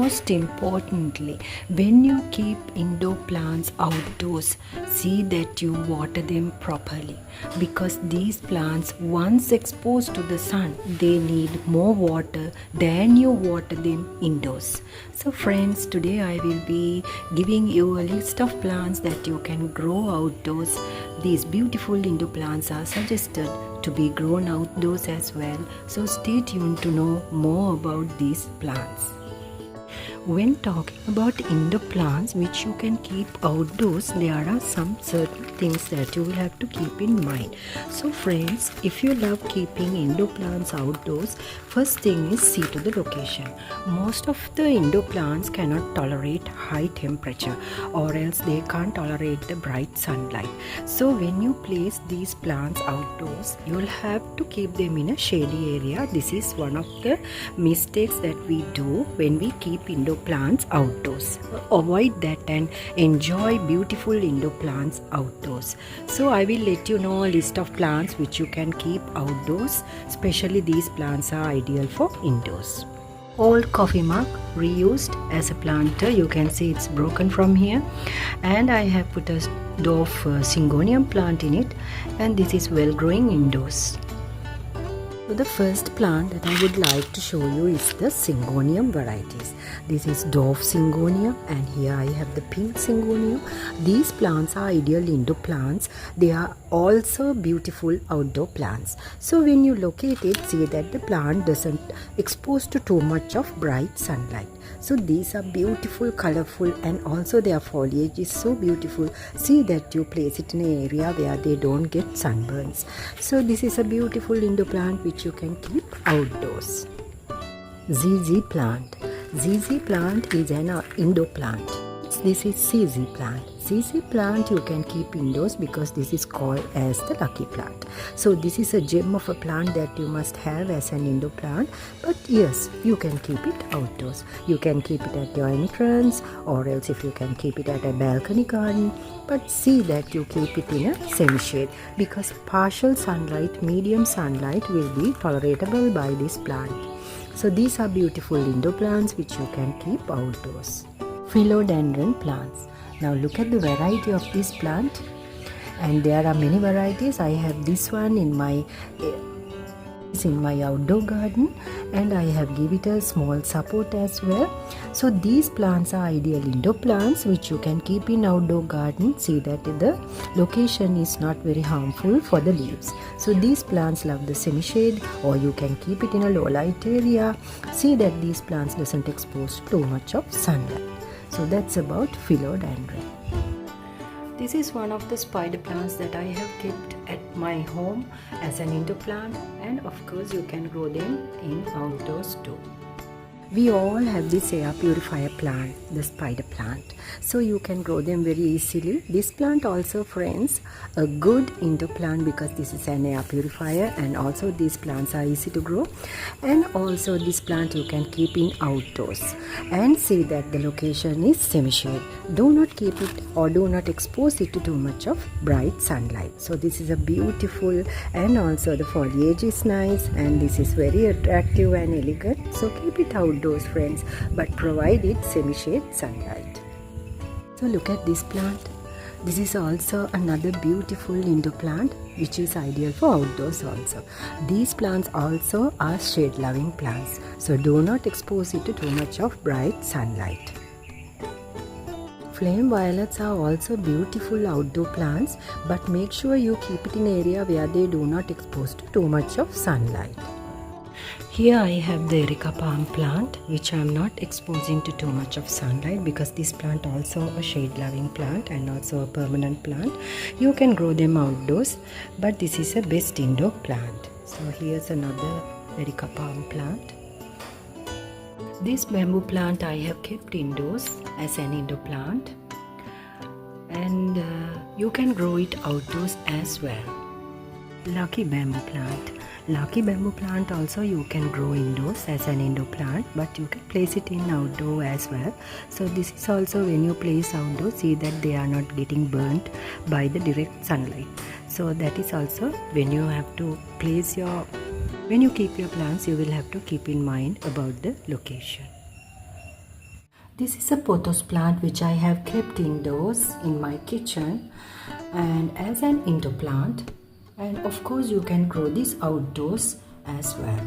most importantly, when you keep indoor plants outdoors, see that you water them properly, because these plants, once exposed to the sun, they need more water than you water them indoors. So friends, today I will be giving you a list of plants that you can grow outdoors. These beautiful indoor plants are suggested to be grown outdoors as well, so stay tuned to know more about these plants. When talking about indoor plants which you can keep outdoors, there are some certain things that you will have to keep in mind. So friends, if you love keeping indoor plants outdoors, first thing is see to the location. Most of the indoor plants cannot tolerate high temperature, or else they can't tolerate the bright sunlight. So when you place these plants outdoors, you will have to keep them in a shady area. This is one of the mistakes that we do when we keep indoor plants outdoors. Avoid that and enjoy beautiful indoor plants outdoors. So I will let you know a list of plants which you can keep outdoors. Especially these plants are ideal for indoors. Old coffee mug, reused as a planter. You can see it's broken from here, and I have put a dwarf syngonium plant in it, and this is well growing indoors. So the first plant that I would like to show you is the syngonium varieties. This is dwarf syngonium, and here I have the pink syngonium. These plants are ideal indoor plants. They are also beautiful outdoor plants. So when you locate it, see that the plant doesn't expose to too much of bright sunlight. So these are beautiful, colorful, and also their foliage is so beautiful. See that you place it in an area where they don't get sunburns. So this is a beautiful indoor plant which you can keep outdoors. ZZ plant. ZZ plant is an indoor plant. This is CZ plant. CZ plant you can keep indoors because this is called as the lucky plant. So this is a gem of a plant that you must have as an indoor plant. But yes, you can keep it outdoors. You can keep it at your entrance, or else if you can keep it at a balcony garden. But see that you keep it in a semi-shade, because partial sunlight, medium sunlight will be tolerable by this plant. So these are beautiful indoor plants which you can keep outdoors. Philodendron plants. Now look at the variety of this plant, and there are many varieties. I have this one in my outdoor garden, and I have given it a small support as well. So these plants are ideal indoor plants which you can keep in outdoor garden. See that the location is not very harmful for the leaves. So these plants love the semi-shade, or you can keep it in a low light area. See that these plants doesn't expose too much of sunlight. So that's about philodendron. This is one of the spider plants that I have kept at my home as an indoor plant, and of course you can grow them in outdoors too. We all have this air purifier plant, the spider plant. So you can grow them very easily. This plant also, friends, a good indoor plant because this is an air purifier, and also these plants are easy to grow. And also this plant you can keep in outdoors. And see that the location is semi-shade. Do not keep it or do not expose it to too much of bright sunlight. So this is a beautiful, and also the foliage is nice, and this is very attractive and elegant. So keep it outdoors, friends, but provide it semi-shade sunlight. So look at this plant. This is also another beautiful indoor plant which is ideal for outdoors also. These plants also are shade loving plants, so do not expose it to too much of bright sunlight. Flame violets are also beautiful outdoor plants, but make sure you keep it in an area where they do not expose to too much of sunlight. Here I have the Erica palm plant which I am not exposing to too much of sunlight, because this plant also a shade loving plant and also a permanent plant. You can grow them outdoors, but this is a best indoor plant. So here's another Erica palm plant. This bamboo plant I have kept indoors as an indoor plant, and you can grow it outdoors as well. Lucky bamboo plant. Lucky bamboo plant also you can grow indoors as an indoor plant, but you can place it in outdoor as well. So this is also, when you place outdoors, see that they are not getting burnt by the direct sunlight. So that is also when you have to place your, when you keep your plants, you will have to keep in mind about the location. This is a pothos plant which I have kept indoors in my kitchen and as an indoor plant, and of course you can grow this outdoors as well.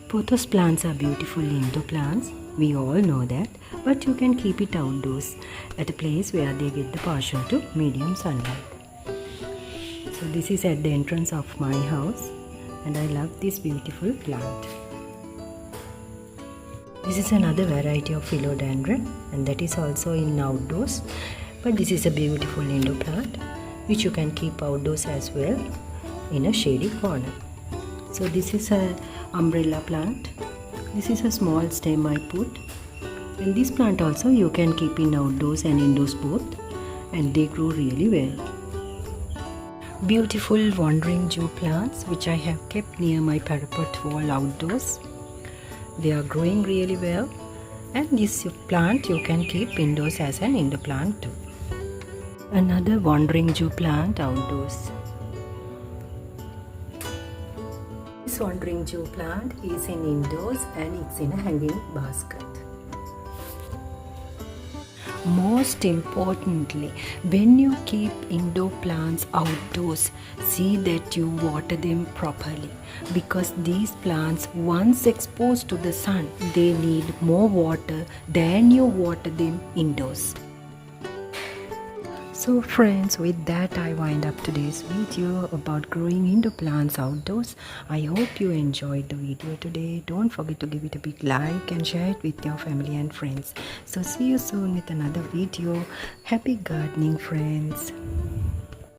Pothos plants are beautiful indoor plants, we all know that, but you can keep it outdoors at a place where they get the partial to medium sunlight. So this is at the entrance of my house and I love this beautiful plant. This is another variety of philodendron and that is also in outdoors, but this is a beautiful indoor plant which you can keep outdoors as well in a shady corner. So this is a umbrella plant. This is a small stem I put, and this plant also you can keep in outdoors and indoors both, and they grow really well. Beautiful wandering Jew plants which I have kept near my parapet wall outdoors. They are growing really well, and this plant you can keep indoors as an indoor plant too. Another wandering Jew plant outdoors. This wandering Jew plant is in indoors and it's in a hanging basket. Most importantly, when you keep indoor plants outdoors, see that you water them properly, because these plants, once exposed to the sun, they need more water than you water them indoors. So friends, with that I wind up today's video about growing indoor plants outdoors. I hope you enjoyed the video today. Don't forget to give it a big like and share it with your family and friends. So see you soon with another video. Happy gardening, friends.